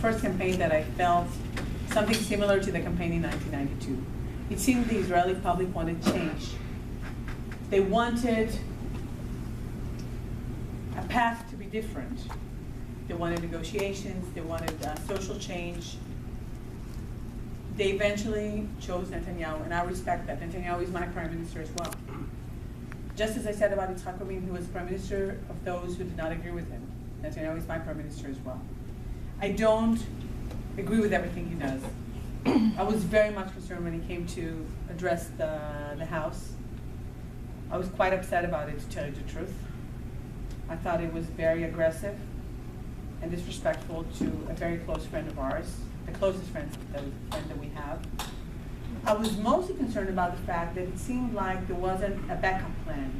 first campaign that I felt something similar to the campaign in 1992. It seemed the Israeli public wanted change. They wanted a path to be different. They wanted negotiations, they wanted social change. They eventually chose Netanyahu, and I respect that. Netanyahu is my prime minister as well. Just as I said about Yitzhak Rabin, who was prime minister of those who did not agree with him. Netanyahu is my prime minister as well. I don't agree with everything he does. I was very much concerned when he came to address the House. I was quite upset about it, to tell you the truth. I thought it was very aggressive and disrespectful to a very close friend of ours, the closest friend that we have. I was mostly concerned about the fact that it seemed like there wasn't a backup plan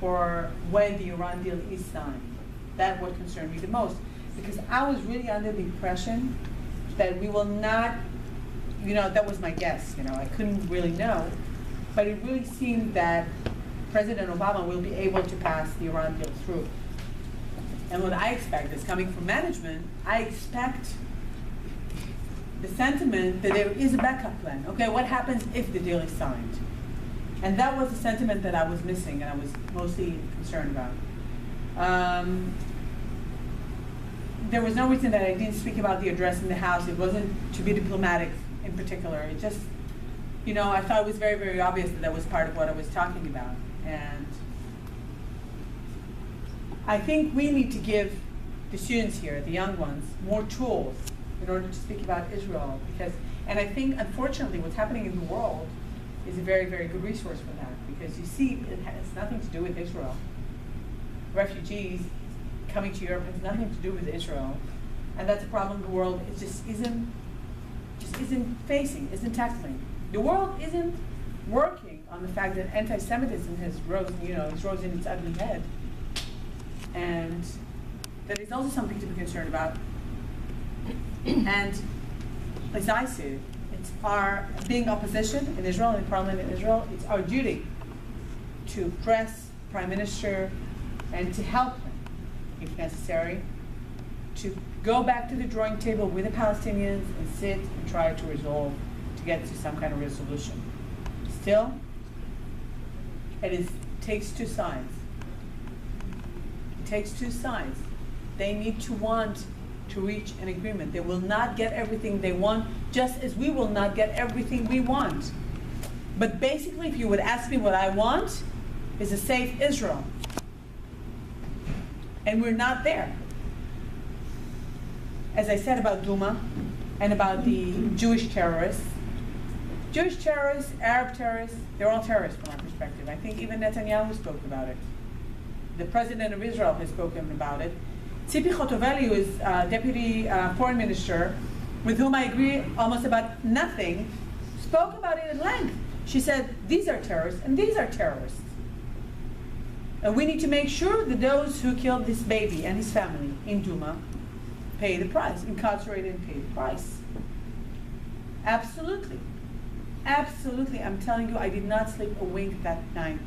for when the Iran deal is signed. That what concerned me the most, because I was really under the impression that we will not, that was my guess, I couldn't really know, but it really seemed that President Obama will be able to pass the Iran deal through. And what I expect is coming from management, I expect the sentiment that there is a backup plan. Okay, what happens if the deal is signed? And that was the sentiment that I was missing and I was mostly concerned about. There was no reason that I didn't speak about the address in the House. It wasn't to be diplomatic in particular. It just, I thought it was very, very obvious that was part of what I was talking about. And I think we need to give the students here, the young ones, more tools in order to speak about Israel. And I think, unfortunately, what's happening in the world is a very, very good resource for that. Because you see, it has nothing to do with Israel. Refugees coming to Europe has nothing to do with Israel. And that's a problem the world isn't tackling. The world isn't working on the fact that anti-Semitism has rose in its ugly head. And that is also something to be concerned about. And as I see it, it's our, being opposition in Israel, in the parliament in Israel, it's our duty to press Prime Minister and to help him, if necessary, to go back to the drawing table with the Palestinians and sit and try to resolve, to get to some kind of resolution. Still, it takes two sides. It takes two sides. They need to want to reach an agreement. They will not get everything they want, just as we will not get everything we want. But basically, if you would ask me what I want, is a safe Israel. And we're not there. As I said about Duma and about the Jewish terrorists, Arab terrorists, they're all terrorists from our perspective. I think even Netanyahu spoke about it. The president of Israel has spoken about it. Tzipi Chotoveli, who is deputy foreign minister, with whom I agree almost about nothing, spoke about it at length. She said, these are terrorists and these are terrorists. And we need to make sure that those who killed this baby and his family in Duma pay the price, incarcerated and pay the price. Absolutely. Absolutely. I'm telling you, I did not sleep a wink that night.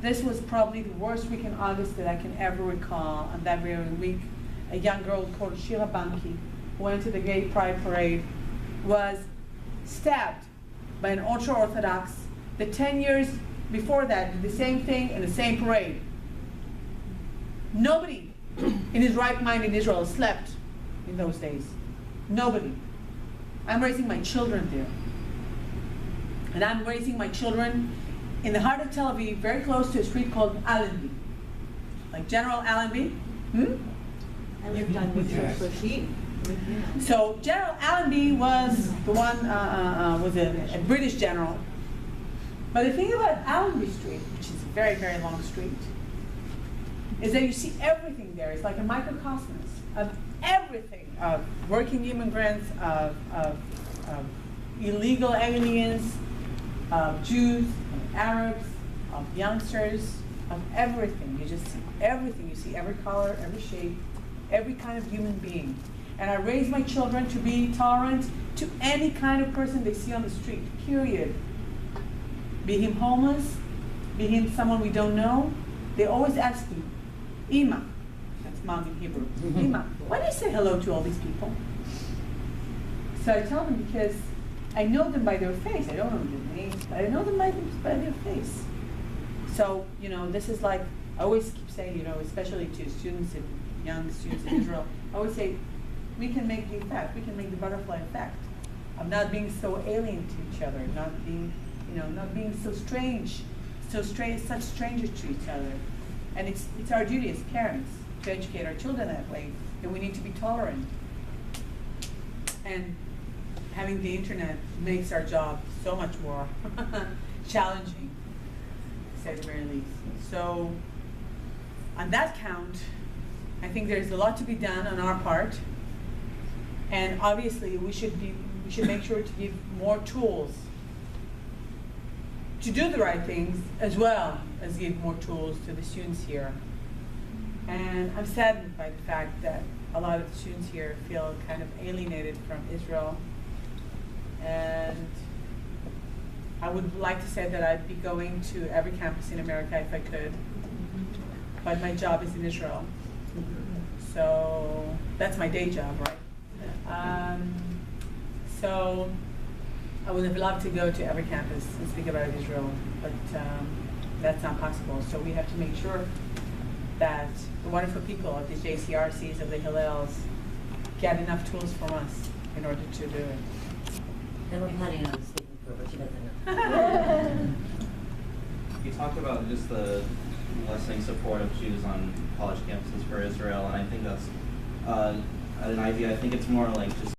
This was probably the worst week in August that I can ever recall. On that very week, a young girl called Shira Banki, who went to the Gay Pride Parade, was stabbed by an ultra-Orthodox that 10 years before that did the same thing in the same parade. Nobody in his right mind in Israel slept in those days. Nobody. I'm raising my children there. And I'm raising my children in the heart of Tel Aviv, very close to a street called Allenby. Like General Allenby. I lived on Mithra. So General Allenby was the one, was a British general. But the thing about Allenby Street, which is a very, very long street, is that you see everything there. It's like a microcosmos of everything, of working immigrants, of illegal aliens, of Jews, of Arabs, of youngsters, of everything. You just see everything. You see every color, every shape, every kind of human being. And I raise my children to be tolerant to any kind of person they see on the street, period. Be him homeless, be him someone we don't know. They always ask me, Ima, that's mom in Hebrew, Ima, why do you say hello to all these people? So I tell them because I know them by their face. I don't know their names, but I know them by their face. So, you know, this is like, I always keep saying, you know, especially to students and young students in Israel, I always say, we can make the effect, we can make the butterfly effect of not being so alien to each other, not being, you know, not being so strange, such strangers to each other. And it's our duty as parents to educate our children that way, that we need to be tolerant. And having the internet makes our job so much more challenging, to say the very least. So, on that count, I think there's a lot to be done on our part, and obviously we should make sure to give more tools to do the right things, as well as give more tools to the students here. And I'm saddened by the fact that a lot of the students here feel kind of alienated from Israel. And I would like to say that I'd be going to every campus in America if I could, but my job is in Israel. So that's my day job, right? So I would have loved to go to every campus and speak about Israel, but that's not possible. So we have to make sure that the wonderful people of the JCRCs, of the Hillels, get enough tools from us in order to do it. And we're planning on speaking for her, but she doesn't know. You talked about just the lessening support of Jews on college campuses for Israel, and I think that's an idea. I think it's more like just